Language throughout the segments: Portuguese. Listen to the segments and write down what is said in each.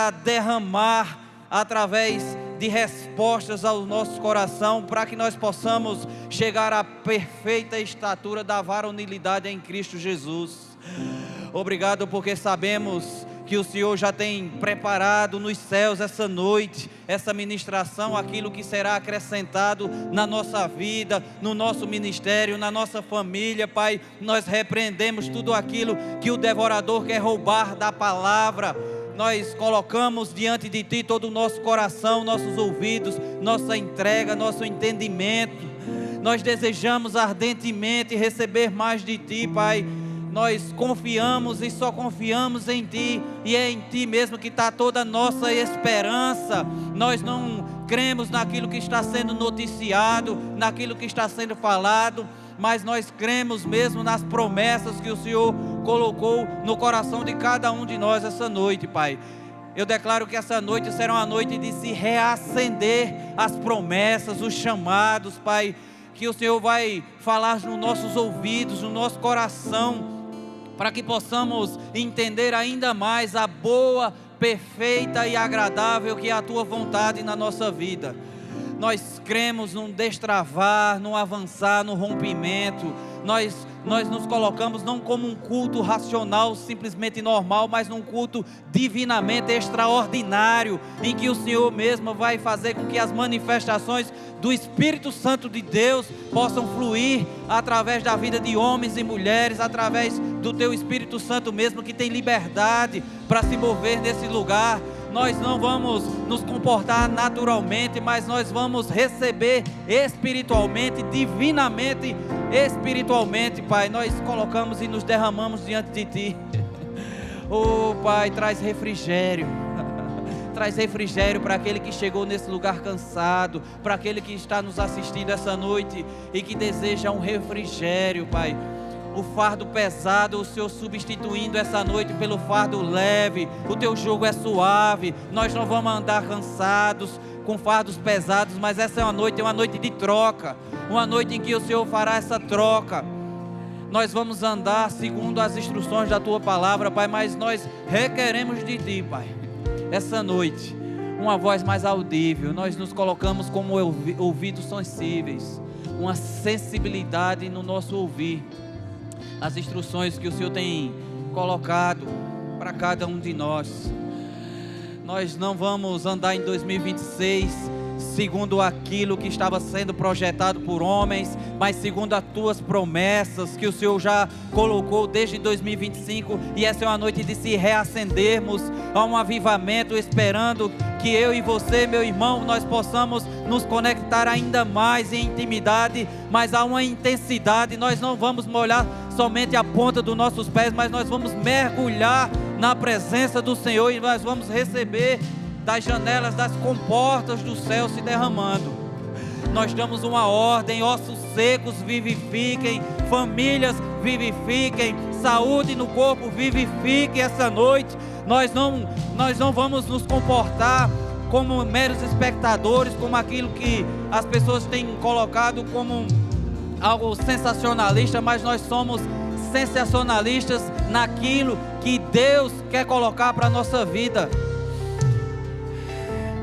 para derramar através de respostas ao nosso coração, para que nós possamos chegar à perfeita estatura da varonilidade em Cristo Jesus. Obrigado, porque sabemos que o Senhor já tem preparado nos céus essa noite, essa ministração, aquilo que será acrescentado na nossa vida, no nosso ministério, na nossa família. Pai, nós repreendemos tudo aquilo que o devorador quer roubar da palavra. Nós colocamos diante de Ti todo o nosso coração, nossos ouvidos, nossa entrega, nosso entendimento. Nós desejamos ardentemente receber mais de Ti, Pai. Nós confiamos e só confiamos em Ti, e é em Ti mesmo que está toda a nossa esperança. Nós não cremos naquilo que está sendo noticiado, naquilo que está sendo falado, mas nós cremos mesmo nas promessas que o Senhor colocou no coração de cada um de nós essa noite, Pai. Eu declaro que essa noite será uma noite de se reacender as promessas, os chamados, Pai, que o Senhor vai falar nos nossos ouvidos, no nosso coração, para que possamos entender ainda mais a boa, perfeita e agradável que é a Tua vontade na nossa vida. Nós cremos num destravar, num avançar, no rompimento. Nós nos colocamos não como um culto racional, simplesmente normal, mas num culto divinamente extraordinário, em que o Senhor mesmo vai fazer com que as manifestações do Espírito Santo de Deus possam fluir através da vida de homens e mulheres, através do Teu Espírito Santo mesmo, que tem liberdade para se mover nesse lugar. Nós não vamos nos comportar naturalmente, mas nós vamos receber espiritualmente, divinamente, espiritualmente, Pai. Nós colocamos e nos derramamos diante de Ti. Oh, Pai, traz refrigério. Traz refrigério para aquele que chegou nesse lugar cansado, para aquele que está nos assistindo essa noite e que deseja um refrigério, Pai. O fardo pesado, o Senhor substituindo essa noite pelo fardo leve. O Teu jugo é suave. Nós não vamos andar cansados com fardos pesados, mas essa é uma noite de troca. Uma noite em que o Senhor fará essa troca. Nós vamos andar segundo as instruções da Tua palavra, Pai, mas nós requeremos de Ti, Pai, essa noite, uma voz mais audível. Nós nos colocamos como ouvidos sensíveis, uma sensibilidade no nosso ouvir as instruções que o Senhor tem colocado para cada um de nós. Nós não vamos andar em 2026 segundo aquilo que estava sendo projetado por homens, mas segundo as Tuas promessas que o Senhor já colocou desde 2025, e essa é uma noite de se reacendermos a um avivamento, esperando que eu e você, meu irmão, nós possamos nos conectar ainda mais em intimidade, mas há uma intensidade. Nós não vamos molhar somente a ponta dos nossos pés, mas nós vamos mergulhar na presença do Senhor, e nós vamos receber das janelas, das comportas do céu se derramando. Nós damos uma ordem: ossos secos vivifiquem, famílias vivifiquem, saúde no corpo vivifique essa noite. Nós não vamos nos comportar como meros espectadores, como aquilo que as pessoas têm colocado como algo sensacionalista, mas nós somos sensacionalistas naquilo que Deus quer colocar para a nossa vida.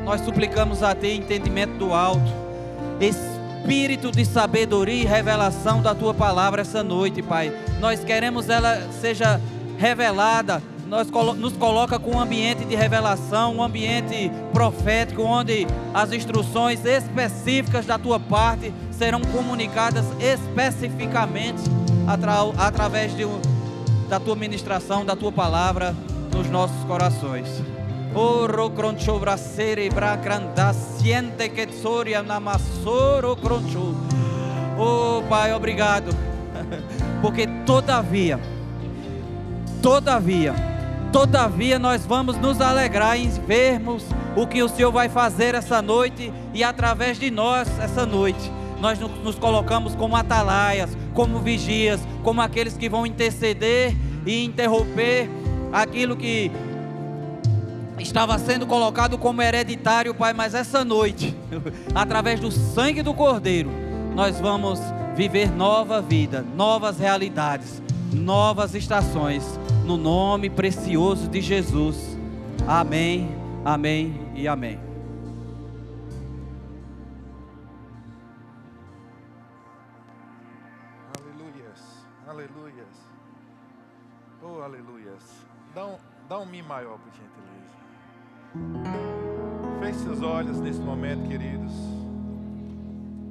Nós suplicamos a Ti entendimento do alto, espírito de sabedoria e revelação da Tua palavra essa noite, Pai. Nós queremos ela seja revelada. Nos coloca com um ambiente de revelação, um ambiente profético, onde as instruções específicas da Tua parte serão comunicadas especificamente através da Tua ministração, da Tua palavra nos nossos corações. Oh, Pai, obrigado, porque todavia nós vamos nos alegrar em vermos o que o Senhor vai fazer essa noite, e através de nós essa noite nós nos colocamos como atalaias, como vigias, como aqueles que vão interceder e interromper aquilo que estava sendo colocado como hereditário, Pai. Mas essa noite, através do sangue do Cordeiro, nós vamos viver nova vida, novas realidades, novas estações, no nome precioso de Jesus. Amém Amém e amém. Aleluias, aleluias. Oh, aleluias. Dá um mi maior, por gentileza. Feche seus olhos nesse momento, queridos.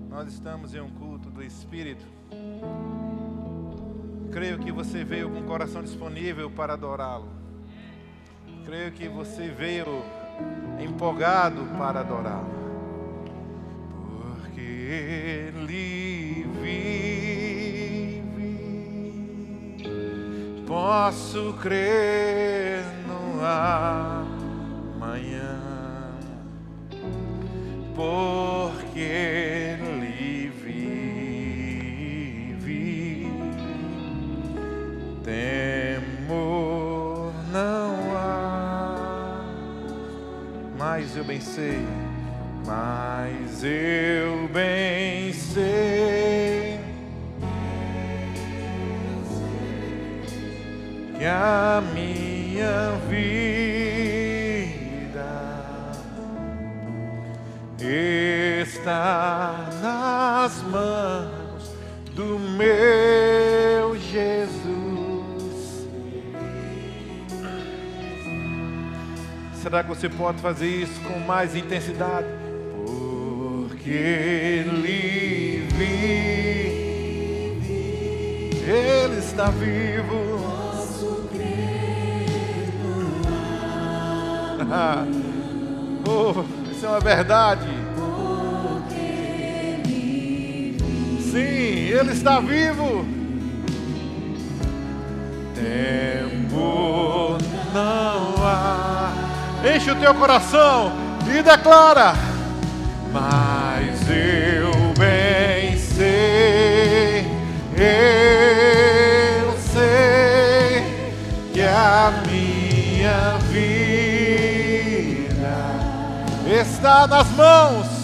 Nós estamos em um culto do Espírito. Creio que você veio com o coração disponível para adorá-lo. Creio que você veio empolgado para adorá-lo. Porque Ele vive, posso crer no amanhã. Porque Ele vive, temor não há. Mas eu bem sei, que a minha vida está nas mãos do meu Jesus. Será que você pode fazer isso com mais intensidade? Porque Ele vive, Ele está vivo. Posso crer no ar. Oh, isso é uma verdade. Sim, Ele está vivo. Tempo não há. Enche o teu coração e declara: mas eu bem sei, eu sei que a minha vida está nas mãos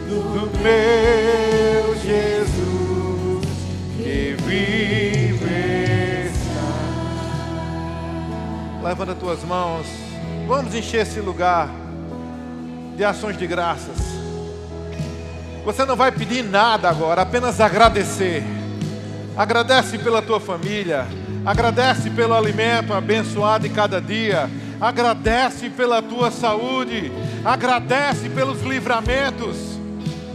do meu Jesus que vive está. Levanta as tuas mãos, vamos encher esse lugar de ações de graças. Você não vai pedir nada agora, apenas agradecer. Agradece pela tua família, agradece pelo alimento abençoado em cada dia, agradece pela tua saúde, agradece pelos livramentos.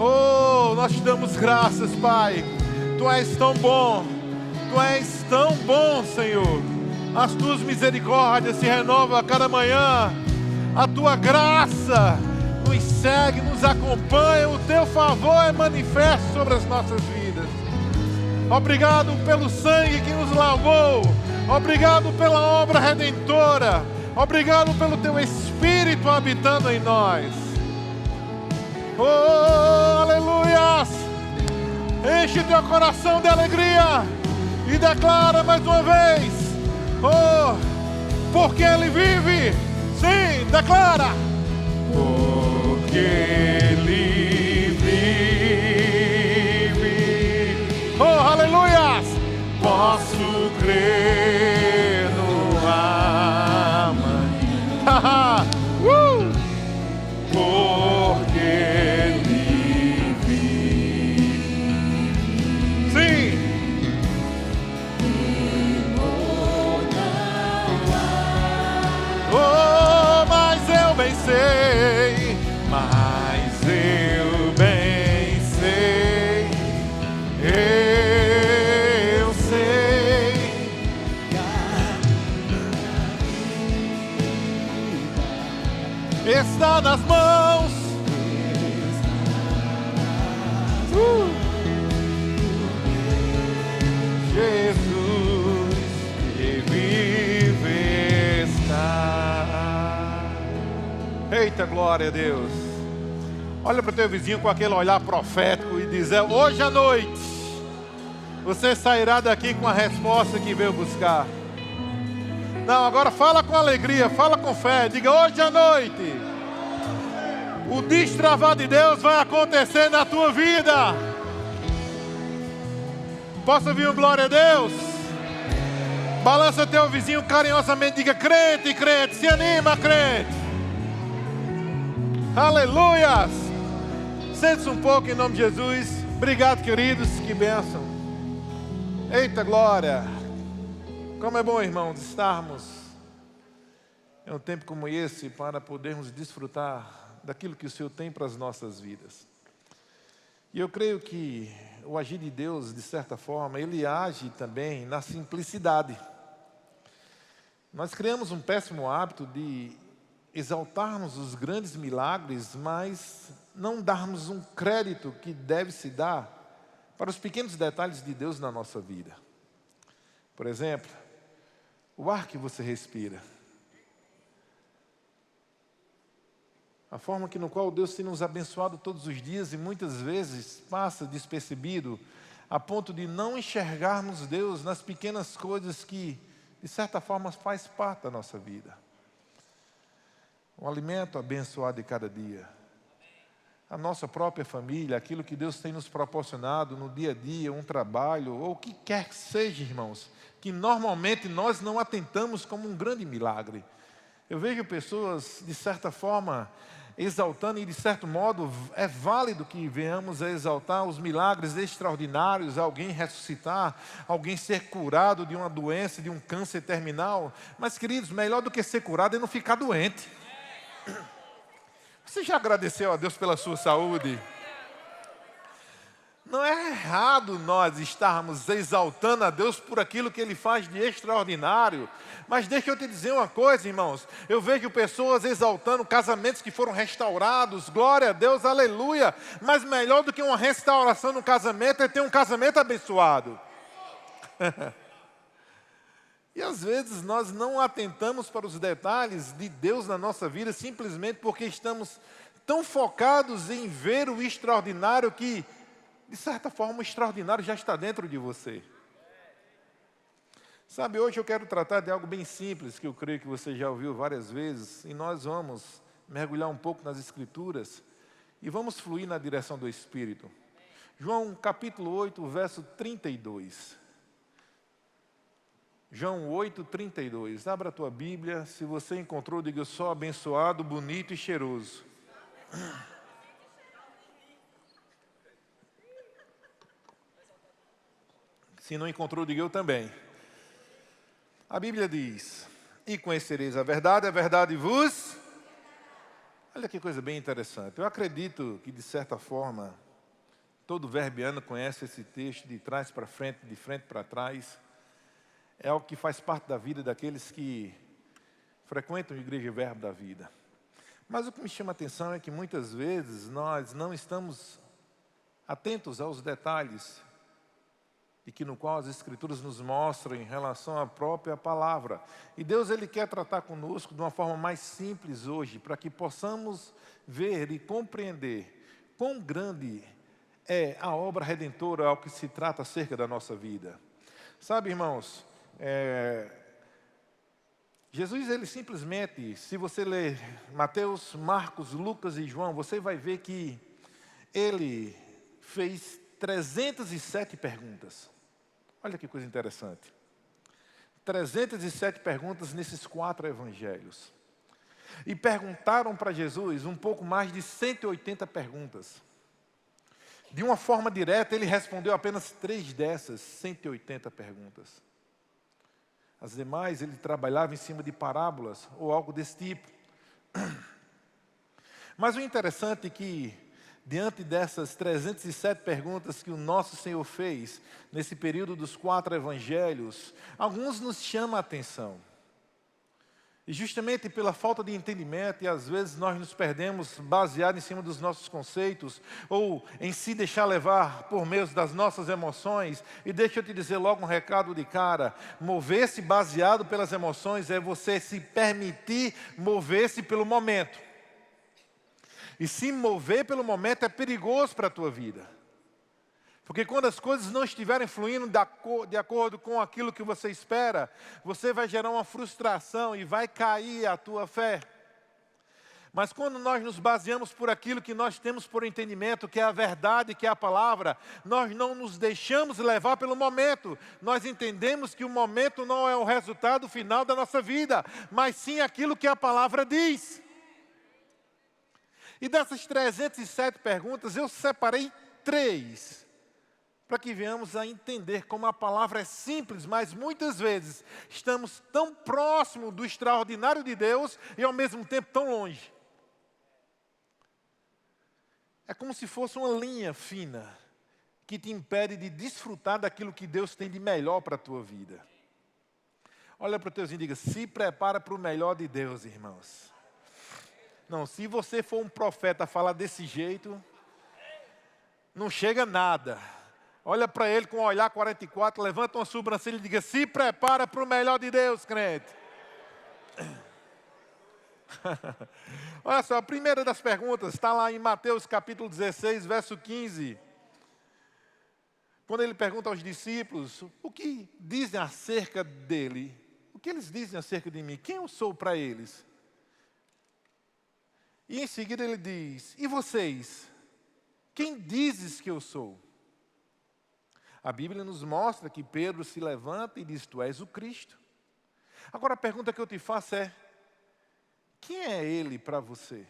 Oh, nós te damos graças, Pai. Tu és tão bom, Tu és tão bom, Senhor. As tuas misericórdias se renovam a cada manhã. A tua graça nos segue, nos acompanha. O teu favor é manifesto sobre as nossas vidas. Obrigado pelo sangue que nos lavou. Obrigado pela obra redentora. Obrigado pelo teu Espírito habitando em nós. Oh, aleluias! Enche teu coração de alegria e declara mais uma vez: oh, porque Ele vive. Sim, declara. Porque Ele vive. Oh, aleluias! Posso crer no amanhã. Porque Ele vive. Sim. Oh, mas eu bem sei, mas eu bem sei, eu sei que está nas mãos. Jesus que vive está. Eita, glória a Deus. Olha para o teu vizinho com aquele olhar profético e dizer: hoje à noite você sairá daqui com a resposta que veio buscar. Não, agora fala com alegria, fala com fé. Diga: hoje à noite o destravar de Deus vai acontecer na tua vida. Posso ouvir um glória a Deus? Balança teu vizinho carinhosamente, diga: crente, crente, se anima, crente. Aleluias. Sente-se um pouco em nome de Jesus. Obrigado, queridos, que bênção. Eita glória. Como é bom, irmãos, estarmos em um tempo como esse para podermos desfrutar daquilo que o Senhor tem para as nossas vidas. E eu creio que o agir de Deus, de certa forma, Ele age também na simplicidade. Nós criamos um péssimo hábito de exaltarmos os grandes milagres, mas não darmos um crédito que deve se dar para os pequenos detalhes de Deus na nossa vida. Por exemplo, o ar que você respira. A forma no qual Deus tem nos abençoado todos os dias e muitas vezes passa despercebido a ponto de não enxergarmos Deus nas pequenas coisas que, de certa forma, faz parte da nossa vida. Um alimento abençoado de cada dia. A nossa própria família, aquilo que Deus tem nos proporcionado no dia a dia, um trabalho, ou o que quer que seja, irmãos, que normalmente nós não atentamos como um grande milagre. Eu vejo pessoas, de certa forma, exaltando, e de certo modo é válido que venhamos a exaltar os milagres extraordinários, alguém ressuscitar, alguém ser curado de uma doença, de um câncer terminal. Mas, queridos, melhor do que ser curado é não ficar doente. Você já agradeceu a Deus pela sua saúde? Não é errado nós estarmos exaltando a Deus por aquilo que Ele faz de extraordinário. Mas deixa eu te dizer uma coisa, irmãos. Eu vejo pessoas exaltando casamentos que foram restaurados. Glória a Deus, aleluia. Mas melhor do que uma restauração no casamento é ter um casamento abençoado. E às vezes nós não atentamos para os detalhes de Deus na nossa vida simplesmente porque estamos tão focados em ver o extraordinário que, de certa forma, o extraordinário já está dentro de você. Sabe, hoje eu quero tratar de algo bem simples, que eu creio que você já ouviu várias vezes, e nós vamos mergulhar um pouco nas Escrituras e vamos fluir na direção do Espírito. João capítulo 8, verso 32. João 8, 32. Abra a tua Bíblia, se você encontrou, diga: eu sou abençoado, bonito e cheiroso. Se não encontrou, diga: eu também. A Bíblia diz: e conhecereis a verdade vos... Olha que coisa bem interessante. Eu acredito que, de certa forma, todo verbiano conhece esse texto de trás para frente, de frente para trás. É algo que faz parte da vida daqueles que frequentam a Igreja Verbo da Vida. Mas o que me chama a atenção é que muitas vezes nós não estamos atentos aos detalhes e que no qual as Escrituras nos mostram em relação à própria palavra. E Deus, Ele quer tratar conosco de uma forma mais simples hoje, para que possamos ver e compreender quão grande é a obra redentora ao que se trata acerca da nossa vida. Sabe, irmãos, Jesus, Ele simplesmente, se você ler Mateus, Marcos, Lucas e João, você vai ver que Ele fez 307 perguntas. Olha que coisa interessante. 307 perguntas nesses 4 evangelhos. E perguntaram para Jesus um pouco mais de 180 perguntas. De uma forma direta, Ele respondeu apenas 3 dessas 180 perguntas. As demais, Ele trabalhava em cima de parábolas ou algo desse tipo. Mas o interessante é que, diante dessas 307 perguntas que o nosso Senhor fez, nesse período dos 4 evangelhos, alguns nos chamam a atenção. E justamente pela falta de entendimento, e às vezes nós nos perdemos baseado em cima dos nossos conceitos, ou em se deixar levar por meio das nossas emoções. E deixa eu te dizer logo um recado de cara: mover-se baseado pelas emoções é você se permitir mover-se pelo momento. E se mover pelo momento é perigoso para a tua vida. Porque quando as coisas não estiverem fluindo de acordo com aquilo que você espera, você vai gerar uma frustração e vai cair a tua fé. Mas quando nós nos baseamos por aquilo que nós temos por entendimento, que é a verdade, que é a palavra, nós não nos deixamos levar pelo momento. Nós entendemos que o momento não é o resultado final da nossa vida, mas sim aquilo que a palavra diz. E dessas 307 perguntas, eu separei 3, para que venhamos a entender como a palavra é simples, mas muitas vezes estamos tão próximos do extraordinário de Deus e ao mesmo tempo tão longe. É como se fosse uma linha fina que te impede de desfrutar daquilo que Deus tem de melhor para a tua vida. Olha para o teu vizinho e diga: se prepara para o melhor de Deus, irmãos. Não, se você for um profeta falar desse jeito, não chega nada. Olha para ele com o olhar 44, levanta uma sobrancelha e diga: se prepara para o melhor de Deus, crente. Olha só, a primeira das perguntas está lá em Mateus capítulo 16, verso 15. Quando ele pergunta aos discípulos: o que dizem acerca dele? O que eles dizem acerca de mim? Quem eu sou para eles? E em seguida ele diz: e vocês? Quem dizes que eu sou? A Bíblia nos mostra que Pedro se levanta e diz: tu és o Cristo. Agora a pergunta que eu te faço é: quem é ele para você?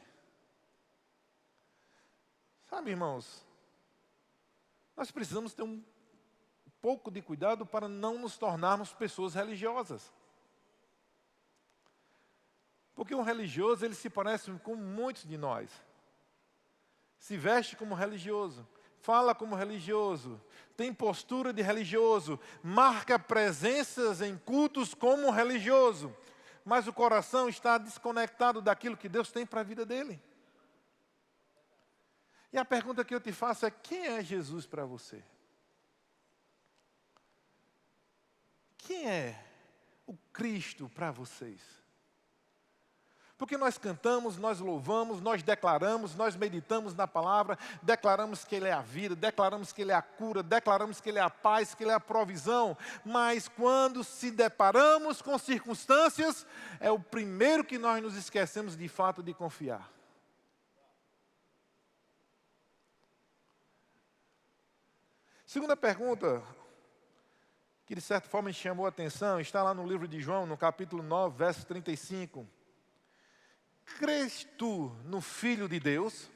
Sabe, irmãos, nós precisamos ter um pouco de cuidado para não nos tornarmos pessoas religiosas. Porque um religioso, ele se parece com muitos de nós. Se veste como religioso, fala como religioso, tem postura de religioso, marca presenças em cultos como religioso, mas o coração está desconectado daquilo que Deus tem para a vida dele. E a pergunta que eu te faço é: quem é Jesus para você? Quem é o Cristo para vocês? Porque nós cantamos, nós louvamos, nós declaramos, nós meditamos na palavra, declaramos que Ele é a vida, declaramos que Ele é a cura, declaramos que Ele é a paz, que Ele é a provisão. Mas quando se deparamos com circunstâncias, é o primeiro que nós nos esquecemos de fato de confiar. Segunda pergunta, que de certa forma me chamou a atenção, está lá no livro de João, no capítulo 9, verso 35. Crês tu no Filho de Deus?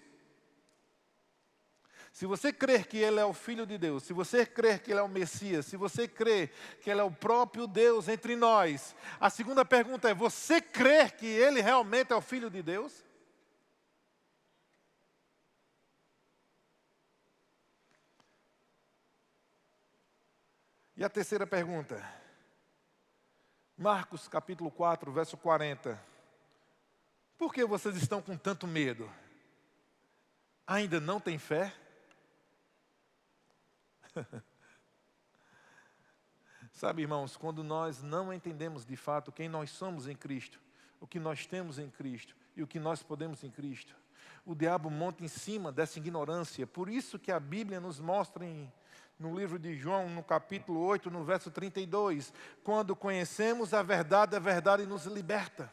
Se você crer que Ele é o Filho de Deus, se você crer que Ele é o Messias, se você crer que Ele é o próprio Deus entre nós, a segunda pergunta é: você crer que Ele realmente é o Filho de Deus? E a terceira pergunta, Marcos capítulo 4, verso 40. Por que vocês estão com tanto medo? Ainda não têm fé? Sabe, irmãos, quando nós não entendemos de fato quem nós somos em Cristo, o que nós temos em Cristo e o que nós podemos em Cristo, o diabo monta em cima dessa ignorância. Por isso que a Bíblia nos mostra no livro de João, no capítulo 8, no verso 32, quando conhecemos a verdade nos liberta.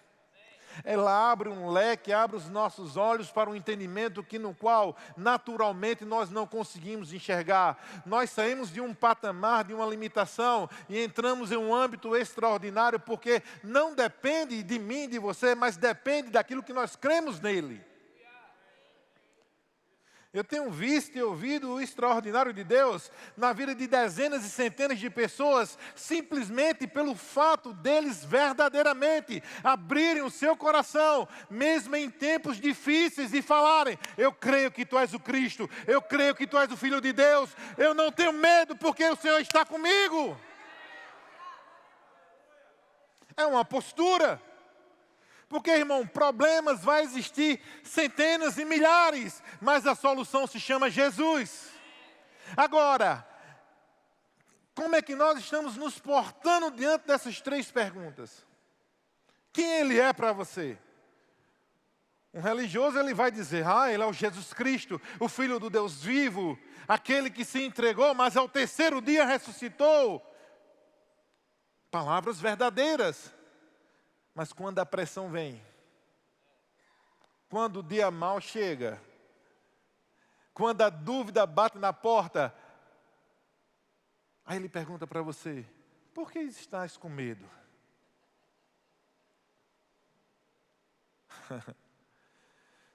Ela abre um leque, abre os nossos olhos para um entendimento no qual naturalmente nós não conseguimos enxergar. Nós saímos de um patamar, de uma limitação e entramos em um âmbito extraordinário, porque não depende de mim, de você, mas depende daquilo que nós cremos nele. Eu tenho visto e ouvido o extraordinário de Deus na vida de dezenas e centenas de pessoas, simplesmente pelo fato deles verdadeiramente abrirem o seu coração, mesmo em tempos difíceis, e falarem: eu creio que Tu és o Cristo, eu creio que Tu és o Filho de Deus, eu não tenho medo porque o Senhor está comigo. É uma postura. Porque, irmão, problemas vai existir centenas e milhares, mas a solução se chama Jesus. Agora, como é que nós estamos nos portando diante dessas 3 perguntas? Quem Ele é para você? Um religioso, ele vai dizer: Ele é o Jesus Cristo, o Filho do Deus vivo, aquele que se entregou, mas ao 3º dia ressuscitou. Palavras verdadeiras. Mas quando a pressão vem, quando o dia mau chega, quando a dúvida bate na porta, aí ele pergunta para você: por que estás com medo?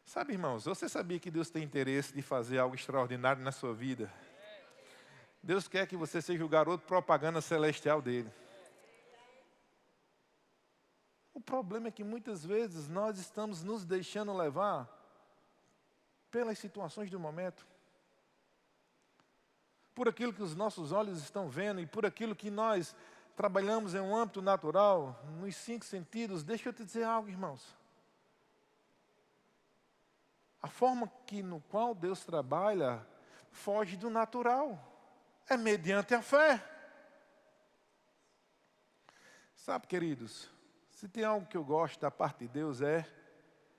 Sabe, irmãos, você sabia que Deus tem interesse de fazer algo extraordinário na sua vida? Deus quer que você seja o garoto propaganda celestial dele. O problema é que muitas vezes nós estamos nos deixando levar pelas situações do momento, por aquilo que os nossos olhos estão vendo e por aquilo que nós trabalhamos em um âmbito natural, nos 5 sentidos. Deixa eu te dizer algo, irmãos. A forma no qual Deus trabalha foge do natural. É mediante a fé. Sabe, queridos, se tem algo que eu gosto da parte de Deus é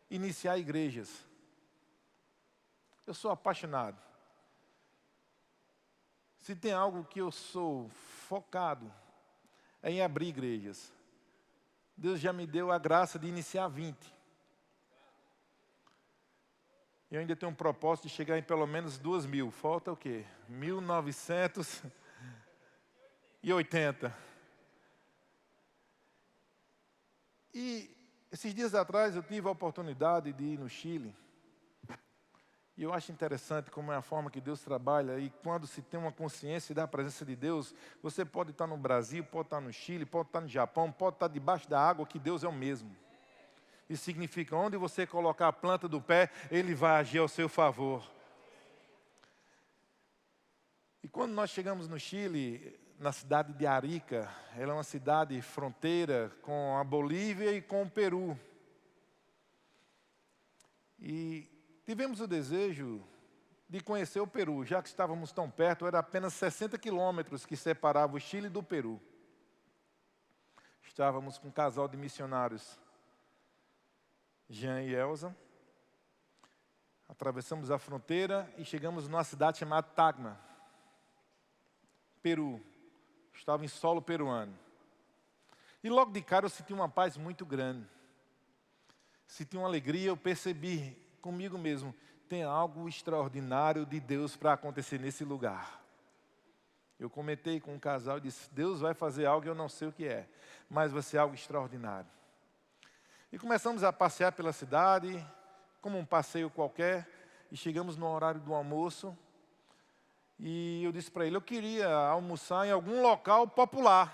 iniciar igrejas. Eu sou apaixonado. Se tem algo que eu sou focado é em abrir igrejas. Deus já me deu a graça de iniciar 20. Eu ainda tenho um propósito de chegar em pelo menos 2.000. Falta o quê? 1980. E esses dias atrás eu tive a oportunidade de ir no Chile. E eu acho interessante como é a forma que Deus trabalha. E quando se tem uma consciência da presença de Deus, você pode estar no Brasil, pode estar no Chile, pode estar no Japão, pode estar debaixo da água, que Deus é o mesmo. Isso significa, onde você colocar a planta do pé, Ele vai agir ao seu favor. E quando nós chegamos no Chile, na cidade de Arica, ela é uma cidade fronteira com a Bolívia e com o Peru. E tivemos o desejo de conhecer o Peru, já que estávamos tão perto, era apenas 60 quilômetros que separavam o Chile do Peru. Estávamos com um casal de missionários, Jean e Elza. Atravessamos a fronteira e chegamos numa cidade chamada Tacna, Peru. Estava em solo peruano. E logo de cara eu senti uma paz muito grande. Senti uma alegria, eu percebi comigo mesmo, tem algo extraordinário de Deus para acontecer nesse lugar. Eu comentei com um casal e disse: Deus vai fazer algo que eu não sei o que é, mas vai ser algo extraordinário. E começamos a passear pela cidade, como um passeio qualquer, e chegamos no horário do almoço. E eu disse para ele, eu queria almoçar em algum local popular,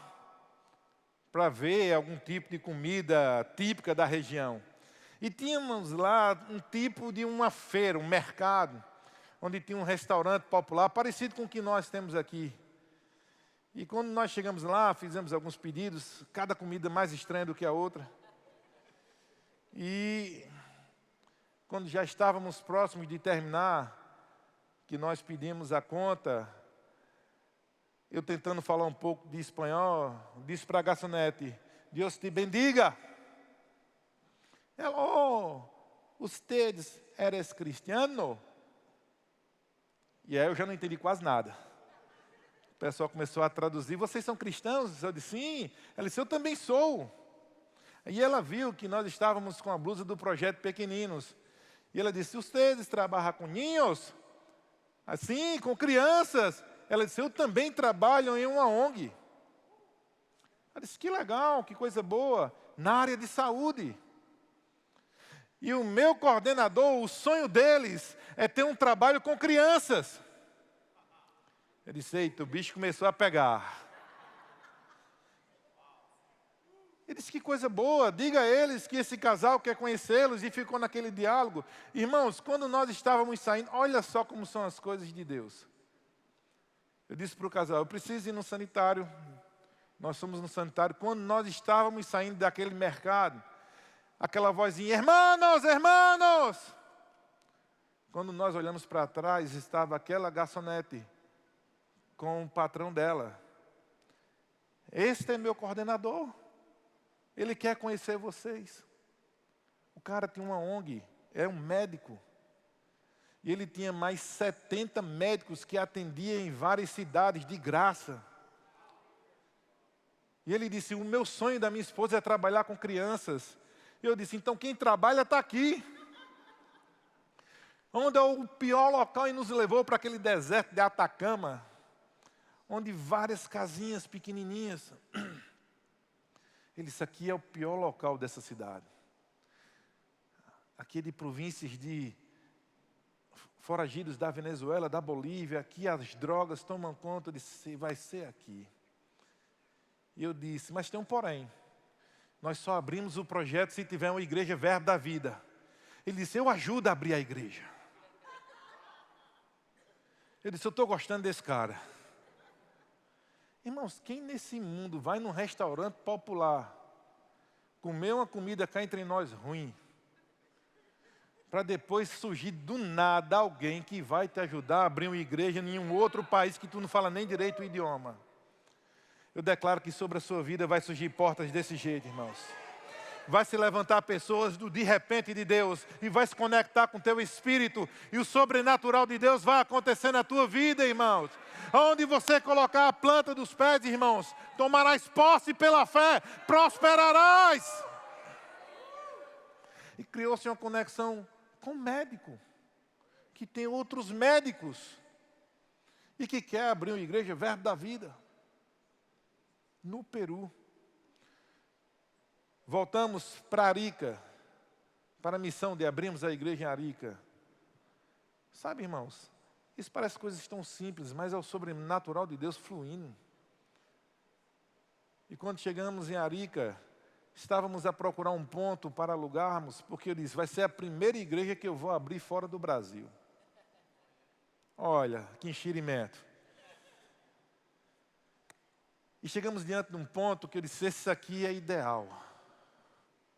para ver algum tipo de comida típica da região. E tínhamos lá um tipo de uma feira, um mercado, onde tinha um restaurante popular, parecido com o que nós temos aqui. E quando nós chegamos lá, fizemos alguns pedidos, cada comida mais estranha do que a outra. E quando já estávamos próximos de terminar, que nós pedimos a conta, eu tentando falar um pouco de espanhol, disse para a garçonete, Deus te bendiga. Ela, oh, ustedes eres cristiano? E aí eu já não entendi quase nada. O pessoal começou a traduzir, vocês são cristãos? Eu disse, sim. Ela disse, eu também sou. E ela viu que nós estávamos com a blusa do Projeto Pequeninos. E ela disse, ustedes trabalham com niños? Assim, com crianças. Ela disse, eu também trabalho em uma ONG. Ela disse, que legal, que coisa boa. Na área de saúde. E o meu coordenador, o sonho deles é ter um trabalho com crianças. Eu disse, eita, o bicho começou a pegar. Ele disse, que coisa boa, diga a eles que esse casal quer conhecê-los, e ficou naquele diálogo. Irmãos, quando nós estávamos saindo, olha só como são as coisas de Deus. Eu disse para o casal, eu preciso ir no sanitário. Nós fomos no sanitário. Quando nós estávamos saindo daquele mercado, aquela vozinha, hermanos, hermanos. Quando nós olhamos para trás, estava aquela garçonete com o patrão dela. Este é meu coordenador. Ele quer conhecer vocês. O cara tinha uma ONG, é um médico. E ele tinha mais 70 médicos que atendiam em várias cidades de graça. E ele disse, o meu sonho da minha esposa é trabalhar com crianças. E eu disse, então quem trabalha está aqui. onde é o pior local e nos levou para aquele deserto de Atacama, onde várias casinhas pequenininhas. Ele disse, aqui é o pior local dessa cidade. Aqui é de províncias de foragidos da Venezuela, da Bolívia, aqui as drogas tomam conta, eu disse, vai ser aqui. E eu disse, mas tem um porém. Nós só abrimos o projeto se tiver uma igreja Verbo da Vida. Ele disse, eu ajudo a abrir a igreja. Eu disse, eu estou gostando desse cara. Irmãos, quem nesse mundo vai num restaurante popular, comer uma comida cá entre nós ruim, para depois surgir do nada alguém que vai te ajudar a abrir uma igreja em um outro país que tu não fala nem direito o idioma? Eu declaro que sobre a sua vida vai surgir portas desse jeito, irmãos. Vai se levantar pessoas do de repente de Deus e vai se conectar com o teu espírito e o sobrenatural de Deus vai acontecer na tua vida, irmãos. Onde você colocar a planta dos pés, irmãos, tomarás posse pela fé, prosperarás. E criou-se uma conexão com o médico, que tem outros médicos e que quer abrir uma igreja Verbo da Vida no Peru. Voltamos para Arica, para a missão de abrirmos a igreja em Arica. Sabe, irmãos, isso parece coisas tão simples, mas é o sobrenatural de Deus fluindo. E quando chegamos em Arica, estávamos a procurar um ponto para alugarmos, porque eu disse, vai ser a primeira igreja que eu vou abrir fora do Brasil. Olha, que enxerimento. E chegamos diante de um ponto que eu disse, esse aqui é ideal.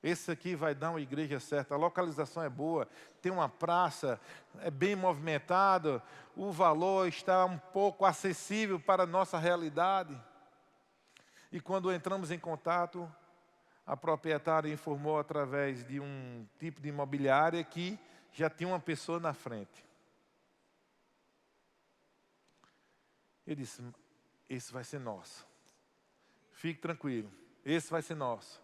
Esse aqui vai dar uma igreja certa, a localização é boa, tem uma praça, é bem movimentado, o valor está um pouco acessível para a nossa realidade. E quando entramos em contato, a proprietária informou através de um tipo de imobiliária que já tinha uma pessoa na frente. Eu disse, esse vai ser nosso. Fique tranquilo, esse vai ser nosso.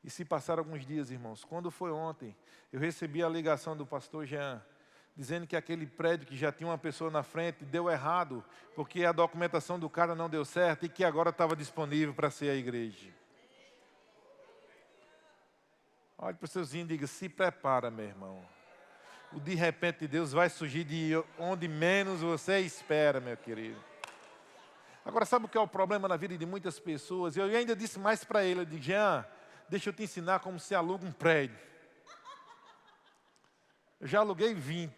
E se passaram alguns dias, irmãos, quando foi ontem, eu recebi a ligação do pastor Jean, dizendo que aquele prédio que já tinha uma pessoa na frente deu errado, porque a documentação do cara não deu certo e que agora estava disponível para ser a igreja. Olhe para o seuzinho e diga, se prepara, meu irmão. O de repente de Deus vai surgir de onde menos você espera, meu querido. Agora, sabe o que é o problema na vida de muitas pessoas? Eu ainda disse mais para ele, eu disse, Jean, deixa eu te ensinar como se aluga um prédio. Eu já aluguei 20.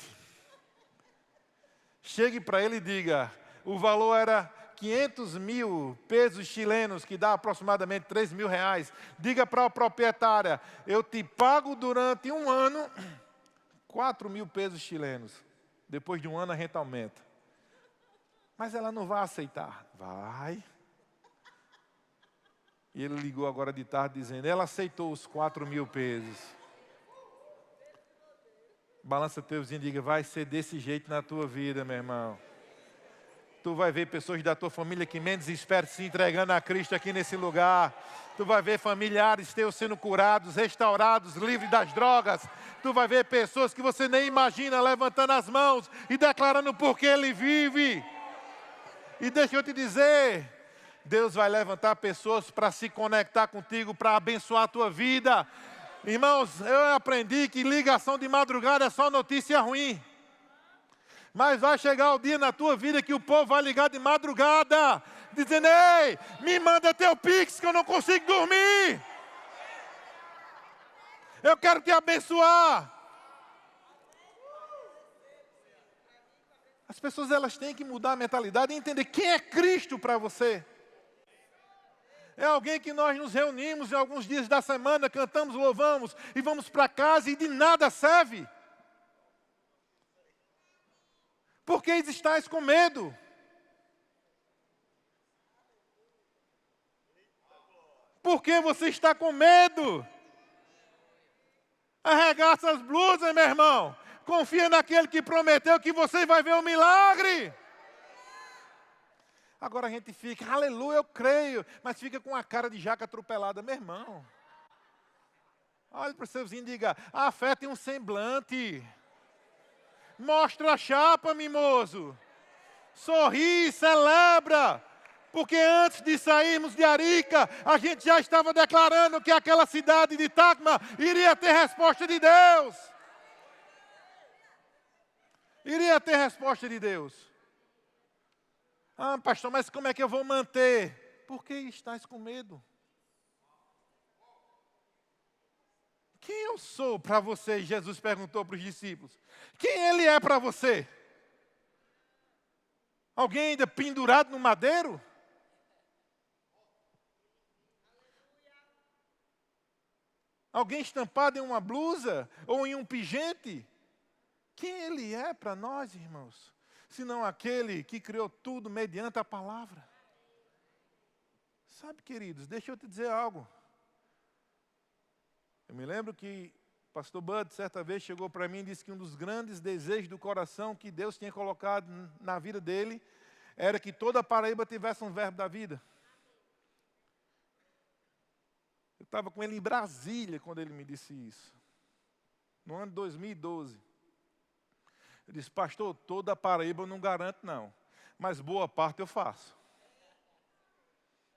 Chegue para ele e diga, o valor era 500 mil pesos chilenos, que dá aproximadamente 3 mil reais. Diga para a proprietária, eu te pago durante um ano 4 mil pesos chilenos. Depois de um ano a renta aumenta. Mas ela não vai aceitar. Vai. E ele ligou agora de tarde dizendo, ela aceitou os 4 mil pesos. Balança teu vizinho e diga, vai ser desse jeito na tua vida, meu irmão. Tu vai ver pessoas da tua família que menos esperam se entregando a Cristo aqui nesse lugar. Tu vai ver familiares teus sendo curados, restaurados, livres das drogas. Tu vai ver pessoas que você nem imagina levantando as mãos e declarando porque Ele vive. E deixa eu te dizer, Deus vai levantar pessoas para se conectar contigo, para abençoar a tua vida. Irmãos, eu aprendi que ligação de madrugada é só notícia ruim. Mas vai chegar o dia na tua vida que o povo vai ligar de madrugada, dizendo, ei, me manda teu Pix que eu não consigo dormir. Eu quero te abençoar. As pessoas elas têm que mudar a mentalidade e entender quem é Cristo para você. É alguém que nós nos reunimos em alguns dias da semana, cantamos, louvamos e vamos para casa e de nada serve. Por que estáis com medo? Por que você está com medo? Arregaça as blusas, meu irmão. Confia naquele que prometeu que você vai ver um milagre. Agora a gente fica, aleluia, eu creio, mas fica com a cara de jaca atropelada. Meu irmão, olhe para o seu vizinho e diga, a fé tem um semblante. Mostra a chapa, mimoso. Sorri, celebra. Porque antes de sairmos de Arica, a gente já estava declarando que aquela cidade de Tacma iria ter resposta de Deus. Iria ter resposta de Deus. Ah, pastor, mas como é que eu vou manter? Por que estás com medo? Quem eu sou para você? Jesus perguntou para os discípulos. Quem ele é para você? Alguém ainda pendurado no madeiro? Alguém estampado em uma blusa ou em um pingente? Quem ele é para nós, irmãos? Senão aquele que criou tudo mediante a palavra. Sabe, queridos, deixa eu te dizer algo. Eu me lembro que o pastor Bud, certa vez, chegou para mim e disse que um dos grandes desejos do coração que Deus tinha colocado na vida dele era que toda a Paraíba tivesse um verbo da vida. Eu estava com ele em Brasília quando ele me disse isso. No ano de 2012. Eu disse, pastor, toda a Paraíba eu não garanto não, mas boa parte eu faço.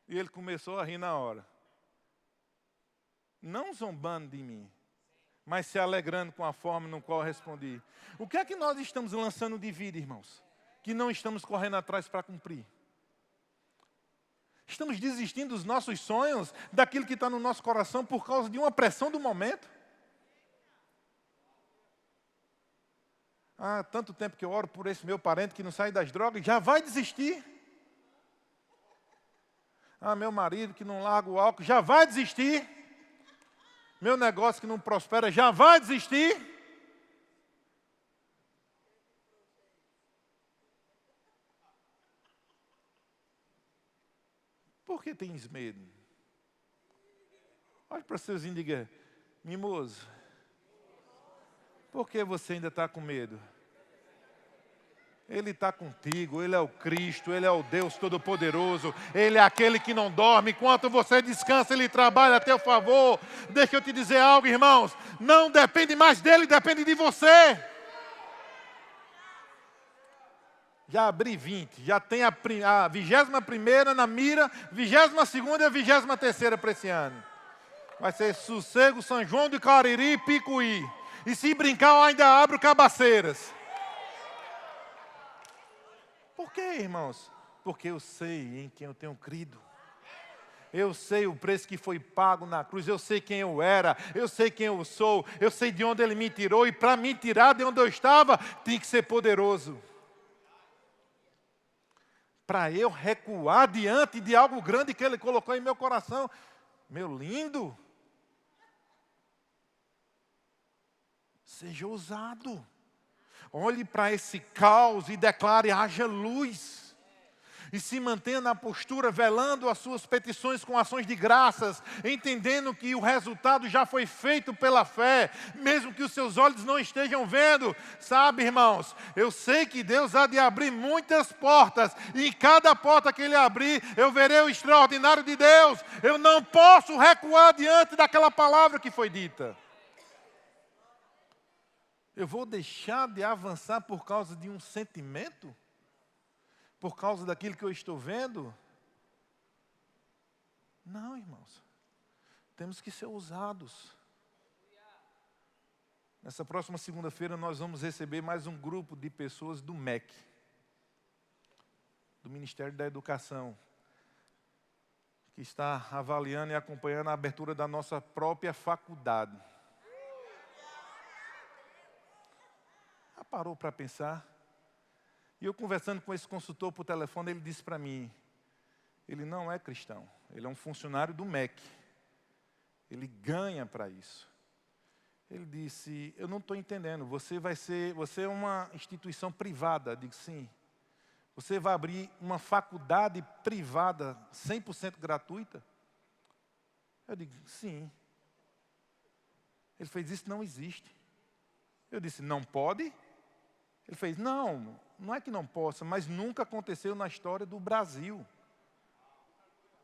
E ele começou a rir na hora. Não zombando de mim, mas se alegrando com a forma no qual eu respondi. O que é que nós estamos lançando de vida, irmãos? Que não estamos correndo atrás para cumprir. Estamos desistindo dos nossos sonhos, daquilo que está no nosso coração por causa de uma pressão do momento. Ah, tanto tempo que eu oro por esse meu parente que não sai das drogas, já vai desistir. Ah, meu marido que não larga o álcool, já vai desistir. Meu negócio que não prospera, já vai desistir. Por que tens medo? Olha para seus e diga, mimoso, por que você ainda está com medo? Ele está contigo, Ele é o Cristo, Ele é o Deus Todo-Poderoso, Ele é aquele que não dorme, enquanto você descansa, Ele trabalha a teu favor. Deixa eu te dizer algo, irmãos, não depende mais dEle, depende de você. Já abri 20, já tem a 21ª na mira, 22ª e a 23ª para esse ano. Vai ser Sossego, São João do Cariri e Picuí. E se brincar, eu ainda abro Cabaceiras. Por quê, irmãos? Porque eu sei em quem eu tenho crido. Eu sei o preço que foi pago na cruz, eu sei quem eu era, eu sei quem eu sou, eu sei de onde Ele me tirou, e para me tirar de onde eu estava, tem que ser poderoso. Para eu recuar diante de algo grande que Ele colocou em meu coração. Meu lindo, seja ousado. Olhe para esse caos e declare, haja luz. E se mantenha na postura, velando as suas petições com ações de graças, entendendo que o resultado já foi feito pela fé, mesmo que os seus olhos não estejam vendo. Sabe, irmãos, eu sei que Deus há de abrir muitas portas, e em cada porta que Ele abrir, eu verei o extraordinário de Deus. Eu não posso recuar diante daquela palavra que foi dita. Eu vou deixar de avançar por causa de um sentimento? Por causa daquilo que eu estou vendo? Não, irmãos. Temos que ser ousados. Nessa próxima segunda-feira nós vamos receber mais um grupo de pessoas do MEC, do Ministério da Educação, que está avaliando e acompanhando a abertura da nossa própria faculdade. Já parou para pensar? E eu conversando com esse consultor por telefone, ele disse para mim, ele não é cristão, ele é um funcionário do MEC. Ele ganha para isso. Ele disse, eu não estou entendendo, você é uma instituição privada. Eu digo, sim. Você vai abrir uma faculdade privada 100% gratuita? Eu digo, sim. Ele fez, isso não existe. Eu disse, não pode? Ele fez, não é que não possa, mas nunca aconteceu na história do Brasil.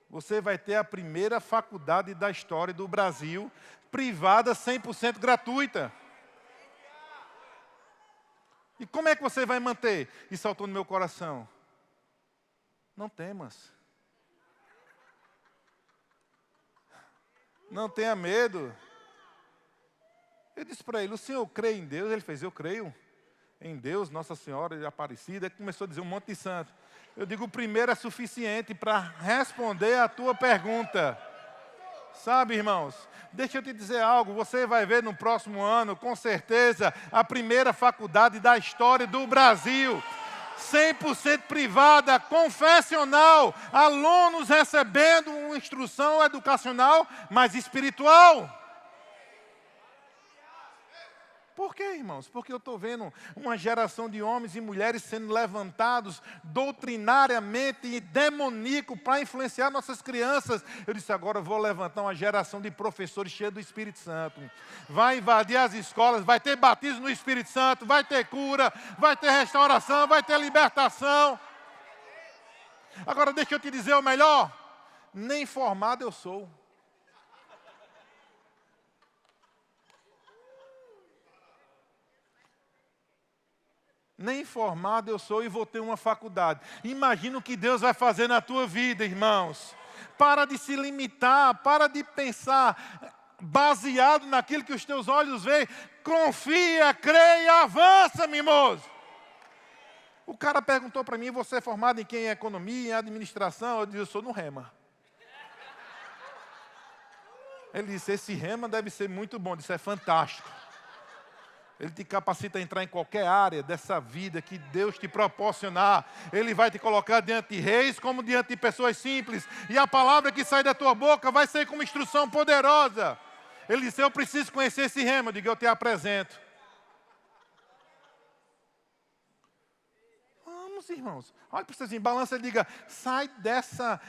Você vai ter a primeira faculdade da história do Brasil, privada 100% gratuita. E como é que você vai manter? E saltou no meu coração. Não temas. Não tenha medo. Eu disse para ele, o senhor crê em Deus? Ele fez, eu creio em Deus, Nossa Senhora Aparecida. Ele começou a dizer um monte de santo. Eu digo, o primeiro é suficiente para responder a tua pergunta. Sabe, irmãos, deixa eu te dizer algo, você vai ver no próximo ano, com certeza, a primeira faculdade da história do Brasil. 100% privada, confessional, alunos recebendo uma instrução educacional, mas espiritual. Por quê, irmãos? Porque eu estou vendo uma geração de homens e mulheres sendo levantados doutrinariamente e demoníaco para influenciar nossas crianças. Eu disse, agora eu vou levantar uma geração de professores cheios do Espírito Santo. Vai invadir as escolas, vai ter batismo no Espírito Santo, vai ter cura, vai ter restauração, vai ter libertação. Agora deixa eu te dizer o melhor, nem formado eu sou. Nem formado eu sou e vou ter uma faculdade. Imagina o que Deus vai fazer na tua vida, irmãos. Para de se limitar, para de pensar baseado naquilo que os teus olhos veem. Confia, creia, avança, mimoso. O cara perguntou para mim, você é formado em quem? Em economia, em administração? Eu disse, eu sou no Rema. Ele disse, esse Rema deve ser muito bom. Eu disse, é fantástico. Ele te capacita a entrar em qualquer área dessa vida que Deus te proporcionar. Ele vai te colocar diante de reis como diante de pessoas simples. E a palavra que sai da tua boca vai ser como instrução poderosa. Ele disse, eu preciso conhecer esse Rema. Eu digo, eu te apresento. Vamos, irmãos. Olha para você assim, balança e diga, sai dessa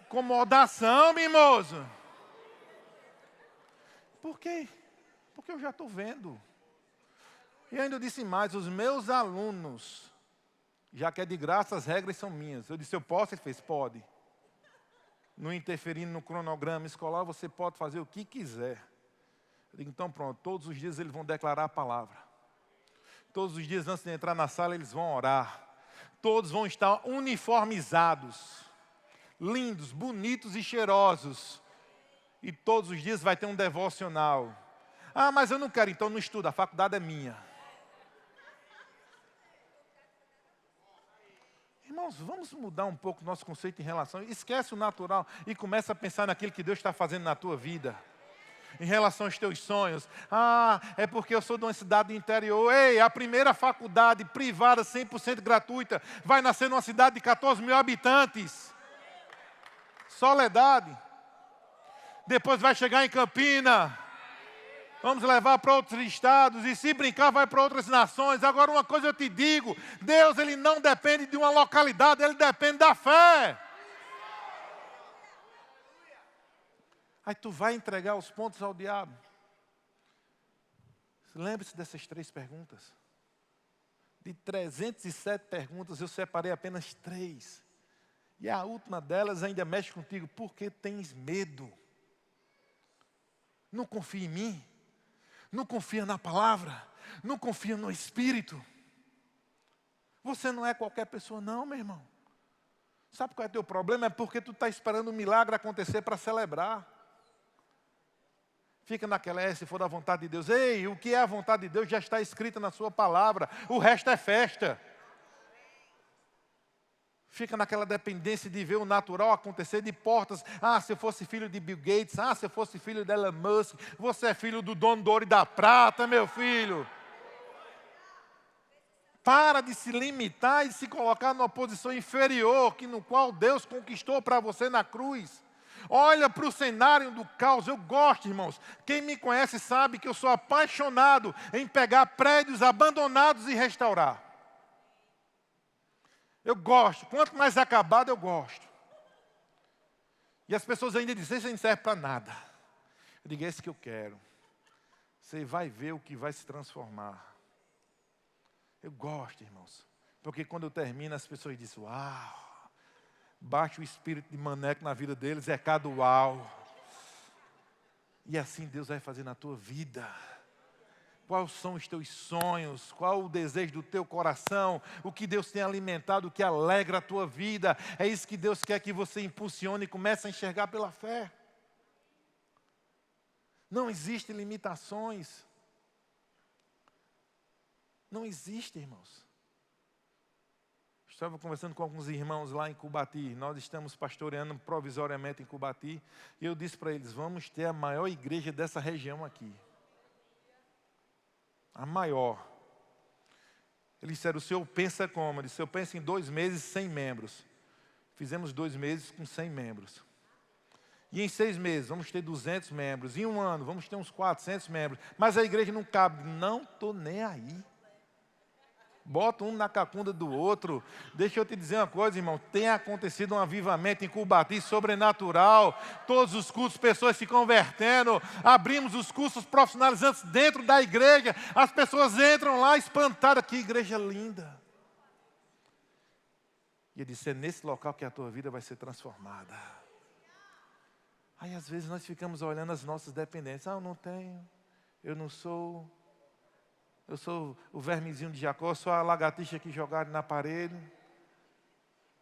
acomodação, mimoso. Por quê? Porque eu já estou vendo. E ainda disse mais, os meus alunos, já que é de graça, as regras são minhas. Eu disse, eu posso? Ele fez, pode. Não interferindo no cronograma escolar, você pode fazer o que quiser. Eu digo, então pronto, todos os dias eles vão declarar a palavra. Todos os dias antes de entrar na sala, eles vão orar. Todos vão estar uniformizados, lindos, bonitos e cheirosos. E todos os dias vai ter um devocional. Ah, mas eu não quero, então não estuda, a faculdade é minha. Irmãos, vamos mudar um pouco o nosso conceito em relação... Esquece o natural e começa a pensar naquilo que Deus está fazendo na tua vida. Em relação aos teus sonhos. Ah, é porque eu sou de uma cidade do interior. Ei, a primeira faculdade privada 100% gratuita vai nascer numa cidade de 14 mil habitantes. Soledade. Depois vai chegar em Campina. Vamos levar para outros estados e se brincar vai para outras nações. Agora uma coisa eu te digo, Deus ele não depende de uma localidade, Ele depende da fé. Aí tu vai entregar os pontos ao diabo. Lembre-se dessas 3 perguntas. De 307 perguntas eu separei apenas 3. E a última delas ainda mexe contigo. Por que tens medo? Não confia em mim? Não confia na palavra, não confia no Espírito. Você não é qualquer pessoa não, meu irmão. Sabe qual é o teu problema? É porque tu está esperando um milagre acontecer para celebrar. Fica naquela, se for da vontade de Deus. Ei, o que é a vontade de Deus já está escrita na sua palavra. O resto é festa. Fica naquela dependência de ver o natural acontecer de portas. Ah, se eu fosse filho de Bill Gates. Ah, se eu fosse filho de Elon Musk. Você é filho do dono do ouro e da prata, meu filho. Para de se limitar e se colocar numa posição inferior, que no qual Deus conquistou para você na cruz. Olha para o cenário do caos. Eu gosto, irmãos. Quem me conhece sabe que eu sou apaixonado em pegar prédios abandonados e restaurar. Eu gosto. Quanto mais acabado, eu gosto. E as pessoas ainda dizem, isso não serve para nada. Eu digo, é esse que eu quero. Você vai ver o que vai se transformar. Eu gosto, irmãos. Porque quando eu termino, as pessoas dizem, uau. Baixa o espírito de maneco na vida deles, é cada uau. E assim Deus vai fazer na tua vida. Quais são os teus sonhos? Qual o desejo do teu coração? O que Deus tem alimentado, o que alegra a tua vida? É isso que Deus quer que você impulsione e comece a enxergar pela fé. Não existem limitações. Não existe, irmãos. Estava conversando com alguns irmãos lá em Cubati. Nós estamos pastoreando provisoriamente em Cubati. E eu disse para eles, vamos ter a maior igreja dessa região aqui. A maior. Eles disseram, o senhor pensa como? Eu disse, eu penso em 2 meses, 100 membros. Fizemos 2 meses com 100 membros. E em 6 meses vamos ter 200 membros. Em 1 ano vamos ter uns 400 membros. Mas a igreja não cabe. Não estou nem aí. Bota um na cacunda do outro. Deixa eu te dizer uma coisa, irmão. Tem acontecido um avivamento em Cubati sobrenatural. Todos os cultos, pessoas se convertendo. Abrimos os cursos profissionalizantes dentro da igreja. As pessoas entram lá espantadas. Que igreja linda. E ele disse, é nesse local que a tua vida vai ser transformada. Aí às vezes nós ficamos olhando as nossas dependências. Eu não tenho. Eu não sou. Eu sou o vermezinho de Jacó, sou a lagartixa que jogaram na parede.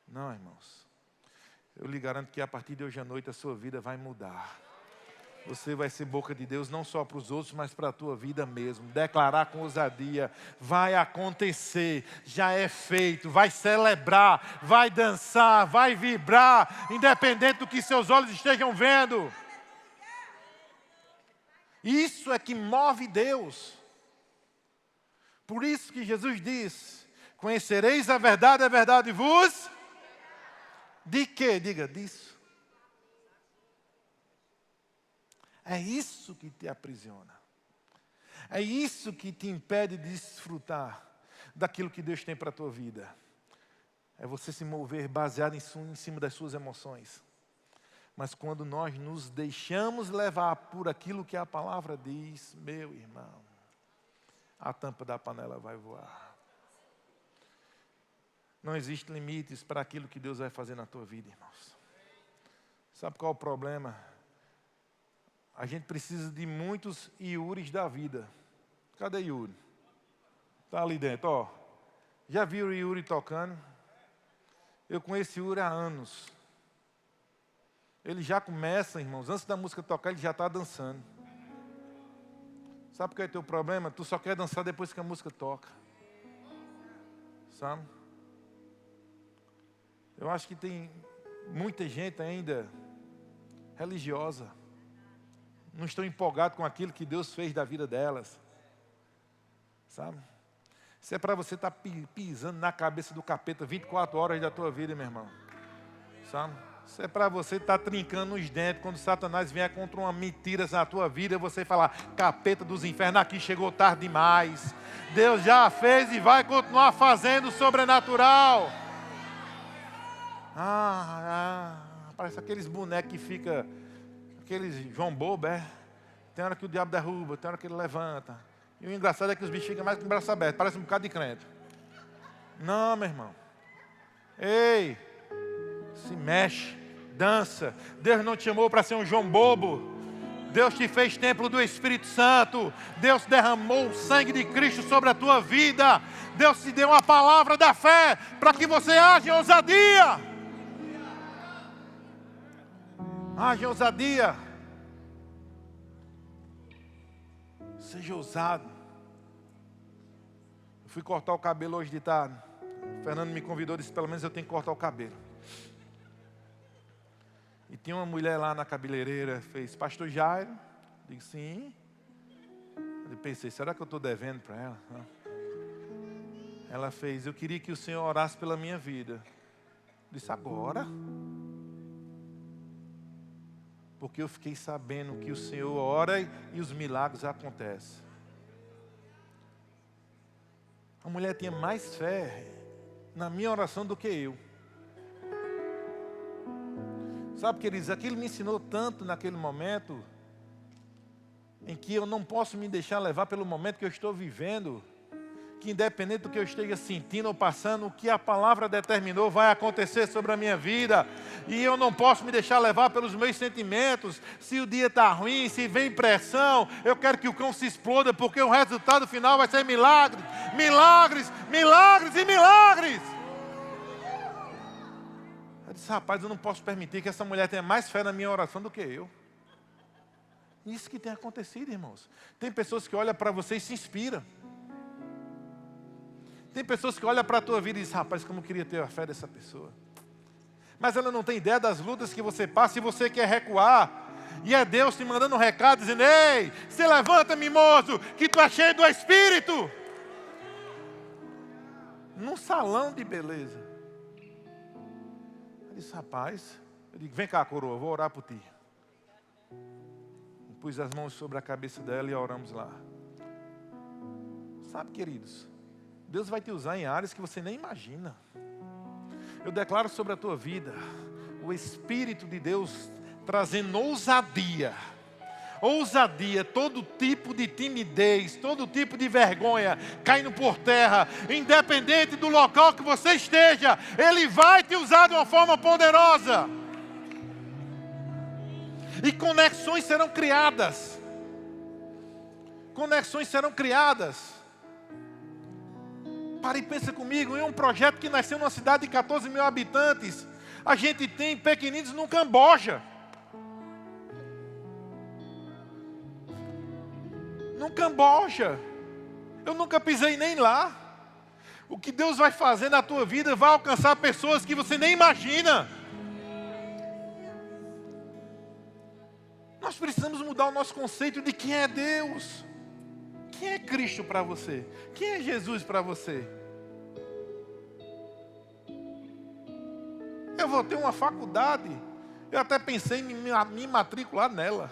Não, irmãos. Eu lhe garanto que a partir de hoje à noite a sua vida vai mudar. Você vai ser boca de Deus não só para os outros, mas para a tua vida mesmo. Declarar com ousadia. Vai acontecer, já é feito. Vai celebrar, vai dançar, vai vibrar, independente do que seus olhos estejam vendo. Isso é que move Deus. Por isso que Jesus diz, conhecereis a verdade vos... De quê? Diga, disso. É isso que te aprisiona. É isso que te impede de desfrutar daquilo que Deus tem para a tua vida. É você se mover baseado em cima das suas emoções. Mas quando nós nos deixamos levar por aquilo que a palavra diz, meu irmão, a tampa da panela vai voar. Não existem limites para aquilo que Deus vai fazer na tua vida, irmãos. Sabe qual é o problema? A gente precisa de muitos Yuris da vida. Cadê Yuri? Está ali dentro, ó. Já viu o Yuri tocando? Eu conheço Yuri há anos. Ele já começa, irmãos, antes da música tocar, ele já está dançando. Sabe qual é o teu problema? Tu só quer dançar depois que a música toca. Sabe? Eu acho que tem muita gente ainda religiosa. Não estão empolgados com aquilo que Deus fez da vida delas. Sabe? Isso é para você estar pisando na cabeça do capeta 24 horas da tua vida, meu irmão. Sabe? Isso é para você estar trincando os dentes. Quando Satanás vier contra uma mentira na tua vida, você falar, capeta dos infernos, aqui chegou tarde demais. Deus já fez e vai continuar fazendo o sobrenatural. Parece aqueles bonecos que fica, aqueles João Bobo, Tem hora que o diabo derruba, tem hora que ele levanta. E o engraçado é que os bichos ficam mais com o braço aberto, parece um bocado de crente. Não, meu irmão. Ei, se mexe, dança. Deus não te chamou para ser um João Bobo. Deus te fez templo do Espírito Santo. Deus derramou o sangue de Cristo sobre a tua vida. Deus te deu uma palavra da fé para que você haja em ousadia. Haja em ousadia. Seja ousado. Eu fui cortar o cabelo hoje de tarde. O Fernando me convidou e disse, pelo menos eu tenho que cortar o cabelo. E tinha uma mulher lá na cabeleireira, fez, pastor Jairo? Eu digo, sim. Eu pensei, será que eu estou devendo para ela? Ela fez, eu queria que o Senhor orasse pela minha vida. Eu disse, agora? Porque eu fiquei sabendo que o Senhor ora e os milagres acontecem. A mulher tinha mais fé na minha oração do que eu. Sabe, queridos, aquilo me ensinou tanto naquele momento, em que eu não posso me deixar levar pelo momento que eu estou vivendo. que independente do que eu esteja sentindo ou passando, o que a palavra determinou vai acontecer sobre a minha vida. E eu não posso me deixar levar pelos meus sentimentos. Se o dia está ruim, se vem pressão, eu quero que o cão se exploda, porque o resultado final vai ser milagres, milagres, milagres e milagres. Eu disse, rapaz, eu não posso permitir que essa mulher tenha mais fé na minha oração do que eu. Isso que tem acontecido, irmãos. Tem pessoas que olham para você e se inspiram. Tem pessoas que olham para a tua vida e dizem, rapaz, como eu queria ter a fé dessa pessoa. Mas ela não tem ideia das lutas que você passa e você quer recuar. E é Deus te mandando um recado dizendo, ei, se levanta, mimoso, que tu é cheio do Espírito. Num salão de beleza. Eu disse, rapaz, eu digo, vem cá, coroa, eu vou orar por ti. Eu pus as mãos sobre a cabeça dela e oramos lá. Sabe, queridos, Deus vai te usar em áreas que você nem imagina. Eu declaro sobre a tua vida o Espírito de Deus trazendo ousadia. Ousadia, todo tipo de timidez, todo tipo de vergonha caindo por terra. Independente do local que você esteja, Ele vai te usar de uma forma poderosa. E conexões serão criadas. Conexões serão criadas. Para e pensa comigo, em um projeto que nasceu numa cidade de 14 mil habitantes, a gente tem pequeninos no Camboja. No Camboja. Eu nunca pisei nem lá. O que Deus vai fazer na tua vida vai alcançar pessoas que você nem imagina. Nós precisamos mudar o nosso conceito de quem é Deus. Quem é Cristo para você? Quem é Jesus para você? Eu vou ter uma faculdade. Eu até pensei em me matricular nela.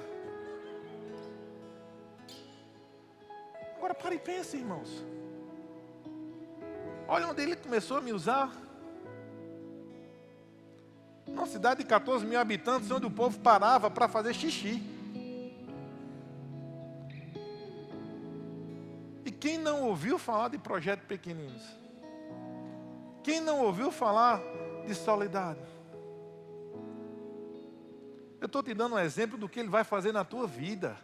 Agora para e pense, irmãos. Olha onde Ele começou a me usar. Numa cidade de 14 mil habitantes, onde o povo parava para fazer xixi. E quem não ouviu falar de projetos pequeninos? Quem não ouviu falar de Soledade? Eu estou te dando um exemplo do que Ele vai fazer na tua vida.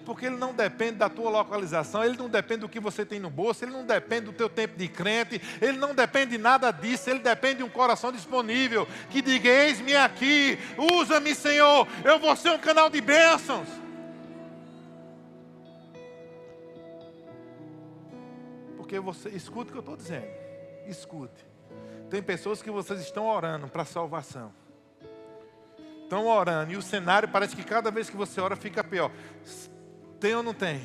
Porque Ele não depende da tua localização, Ele não depende do que você tem no bolso, Ele não depende do teu tempo de crente, Ele não depende de nada disso, Ele depende de um coração disponível, que diga, eis-me aqui, usa-me, Senhor, eu vou ser um canal de bênçãos. Porque você, escute o que eu estou dizendo, escute. Tem pessoas que vocês estão orando para salvação. Estão orando, e o cenário parece que cada vez que você ora fica pior. Tem ou não tem?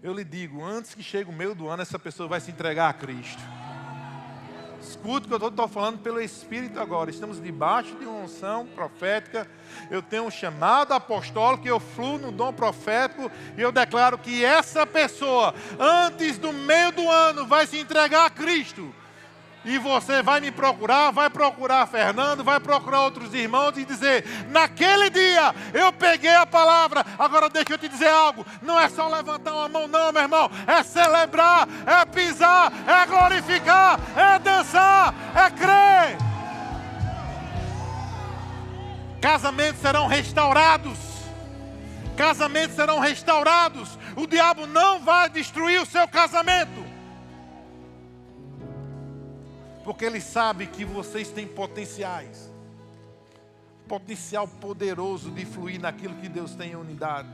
Eu lhe digo, antes que chegue o meio do ano, essa pessoa vai se entregar a Cristo. Escute o que eu estou falando pelo Espírito agora. Estamos debaixo de uma unção profética. Eu tenho um chamado apostólico, eu fluo no dom profético. E eu declaro que essa pessoa, antes do meio do ano, vai se entregar a Cristo. E você vai me procurar, vai procurar Fernando, vai procurar outros irmãos e dizer, naquele dia eu peguei a palavra. Agora deixa eu te dizer algo, não é só levantar uma mão não, meu irmão. É celebrar, é pisar, é glorificar, é dançar, é crer. Casamentos serão restaurados. Casamentos serão restaurados. O diabo não vai destruir o seu casamento. Porque Ele sabe que vocês têm potenciais. Potencial poderoso de fluir naquilo que Deus tem em unidade.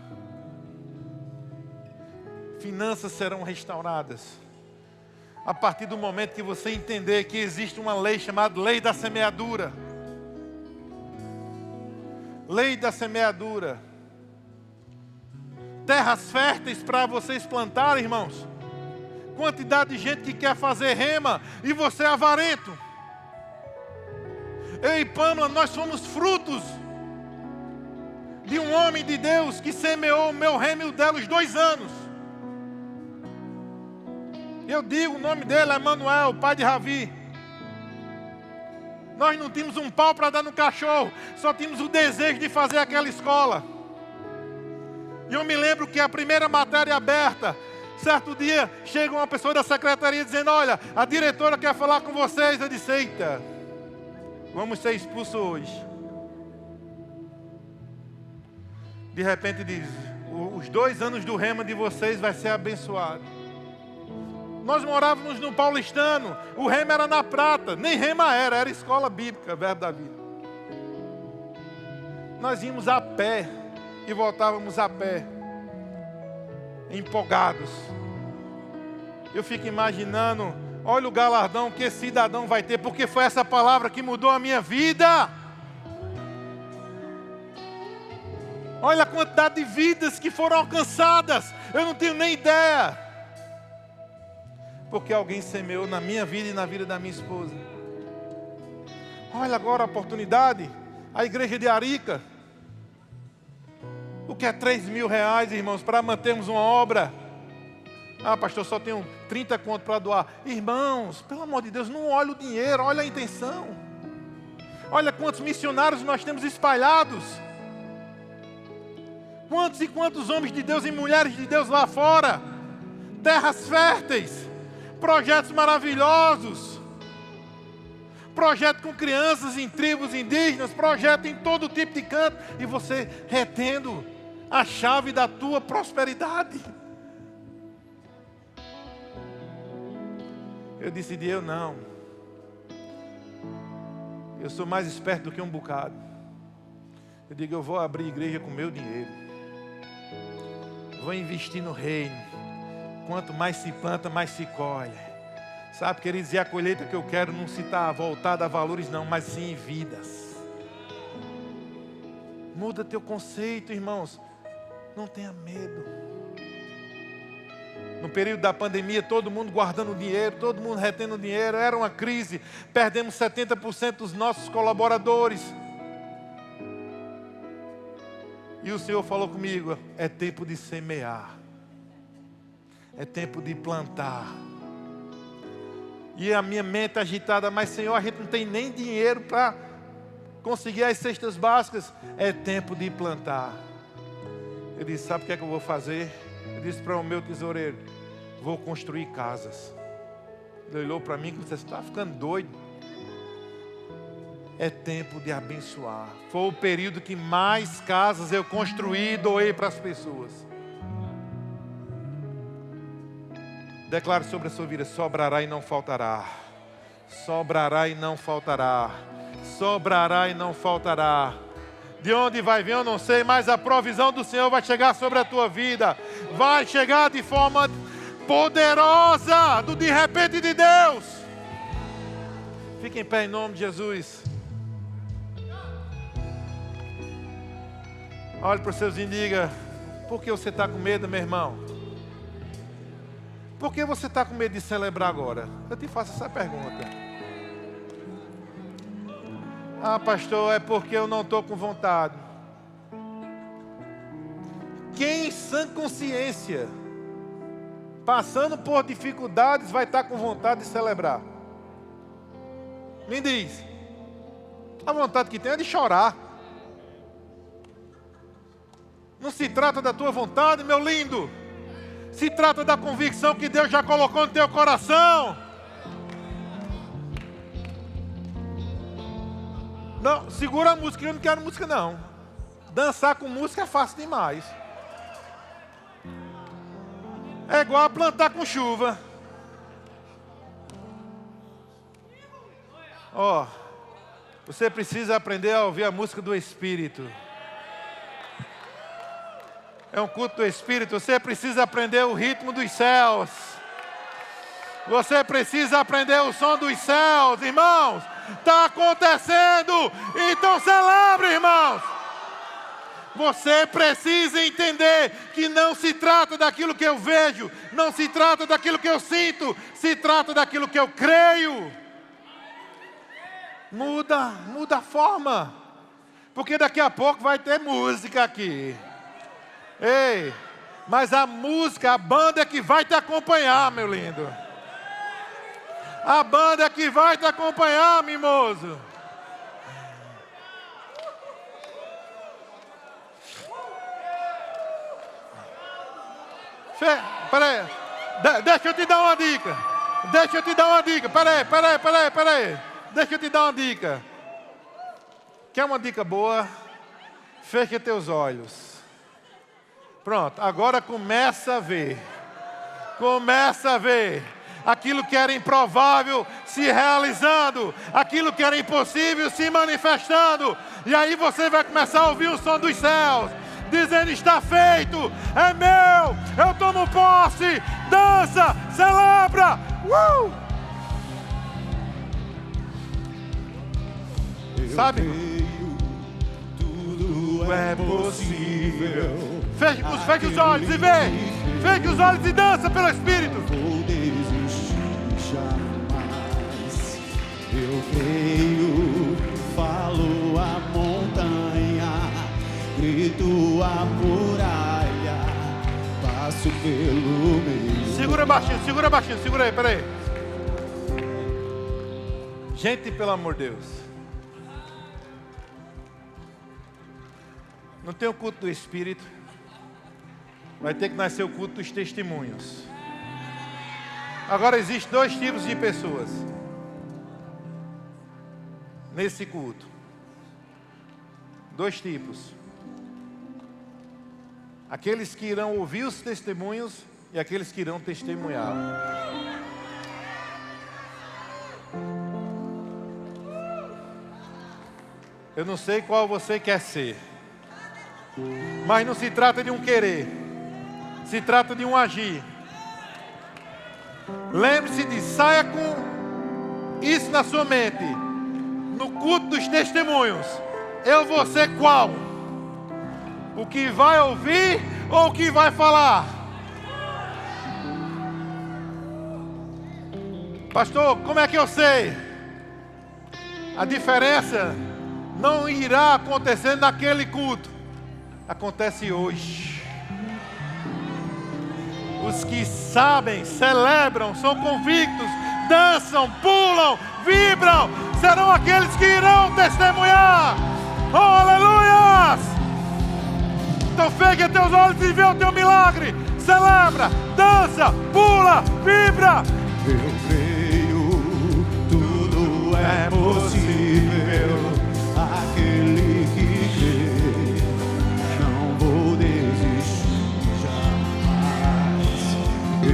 Finanças serão restauradas. A partir do momento que você entender que existe uma lei chamada lei da semeadura. Lei da semeadura. Terras férteis para vocês plantarem, irmãos. Quantidade de gente que quer fazer rema e você é avarento. Eu e Pâmela, nós somos frutos de um homem de Deus que semeou o meu rema e o dela os 2 anos. Eu digo, o nome dele é Manuel, pai de Ravi. Nós não tínhamos um pau para dar no cachorro, só tínhamos o desejo de fazer aquela escola. E eu me lembro que a primeira matéria aberta, Certo dia, chega uma pessoa da secretaria dizendo: olha, a diretora quer falar com vocês. Eu disse: eita, vamos ser expulsos hoje. De repente diz: os 2 anos do rema de vocês vai ser abençoado. Nós morávamos no Paulistano, o rema era na Prata, nem rema era escola bíblica, Verbo da Vida. Nós íamos a pé e voltávamos a pé, empolgados. Eu fico imaginando, olha o galardão que esse cidadão vai ter, porque foi essa palavra que mudou a minha vida. Olha a quantidade de vidas que foram alcançadas, eu não tenho nem ideia. Porque alguém semeou na minha vida e na vida da minha esposa. Olha agora a oportunidade, a igreja de Arica. O que é 3 mil reais, irmãos, para mantermos uma obra? Ah, pastor, só tenho 30 contos para doar. Irmãos, pelo amor de Deus, não olha o dinheiro, olha a intenção. Olha quantos missionários nós temos espalhados. Quantos e quantos homens de Deus e mulheres de Deus lá fora. Terras férteis, projetos maravilhosos. Projeto com crianças em tribos indígenas, projeto em todo tipo de canto. E você retendo a chave da tua prosperidade. Eu decidi, eu não. Eu sou mais esperto do que um bocado. Eu digo, eu vou abrir igreja com meu dinheiro. Vou investir no reino. Quanto mais se planta, mais se colhe. Sabe, queridos, e a colheita que eu quero não se está voltada a valores não, mas sim em vidas. Muda teu conceito, irmãos. Não tenha medo. No período da pandemia, todo mundo guardando dinheiro, todo mundo retendo dinheiro, era uma crise. Perdemos 70% dos nossos colaboradores. E o Senhor falou comigo, é tempo de semear. É tempo de plantar. E a minha mente agitada, mas Senhor, a gente não tem nem dinheiro para conseguir as cestas básicas. É tempo de plantar. Eu disse, sabe o que é que eu vou fazer? Eu disse para o meu tesoureiro, vou construir casas. Ele olhou para mim e disse, você está ficando doido. É tempo de abençoar. Foi o período que mais casas eu construí e doei para as pessoas. Declaro sobre a sua vida, sobrará e não faltará. Sobrará e não faltará. Sobrará e não faltará. De onde vai vir eu não sei, mas a provisão do Senhor vai chegar sobre a tua vida. Vai chegar de forma poderosa, do de repente de Deus. Fique em pé em nome de Jesus. Olhe para os seus e diga, por que você está com medo, meu irmão? Por que você está com medo de celebrar agora? Eu te faço essa pergunta. Ah, pastor, é porque eu não estou com vontade. Quem em sã consciência, passando por dificuldades, vai estar com vontade de celebrar? Me diz. A vontade que tem é de chorar. Não se trata da tua vontade, meu lindo. Se trata da convicção que Deus já colocou no teu coração. Não, segura a música, eu não quero música não. Dançar com música é fácil demais. É igual a plantar com chuva. Ó, você precisa aprender a ouvir a música do Espírito. É um culto do Espírito, você precisa aprender o ritmo dos céus. Você precisa aprender o som dos céus, irmãos. Está acontecendo, então celebre, irmãos. Você precisa entender que não se trata daquilo que eu vejo, não se trata daquilo que eu sinto, se trata daquilo que eu creio. Muda a forma, porque daqui a pouco vai ter música aqui. Ei, mas a música, a banda é que vai te acompanhar, meu lindo. A banda é que vai te acompanhar, mimoso. Peraí. Deixa eu te dar uma dica. Deixa eu te dar uma dica. Peraí. Deixa eu te dar uma dica. Quer uma dica boa? Fecha teus olhos. Pronto, agora começa a ver. Começa a ver aquilo que era improvável se realizando, aquilo que era impossível se manifestando. E aí você vai começar a ouvir o som dos céus, dizendo: está feito, é meu, eu tomo posse, dança, celebra. Sabe? Tudo é possível. Feche os olhos e vê. Feche os olhos e dança pelo Espírito. Vou desistir jamais. Eu creio, falo a montanha, grito a muralha, passo pelo meio. Segura baixinho, segura aí, peraí. Gente, pelo amor de Deus, não tem o culto do Espírito, vai ter que nascer o culto dos testemunhos. Agora existem dois tipos de pessoas nesse culto. Dois tipos. Aqueles que irão ouvir os testemunhos e aqueles que irão testemunhar. Eu não sei qual você quer ser, mas não se trata de um querer, se trata de um agir. Lembre-se de, saia com isso na sua mente. No culto dos testemunhos, eu vou ser qual? O que vai ouvir ou o que vai falar? Pastor, como é que eu sei? A diferença não irá acontecer naquele culto, acontece hoje. Os que sabem, celebram, são convictos, dançam, pulam, vibram, serão aqueles que irão testemunhar. Oh, aleluias! Então feche teus olhos e vê o teu milagre. Celebra, dança, pula, vibra. Eu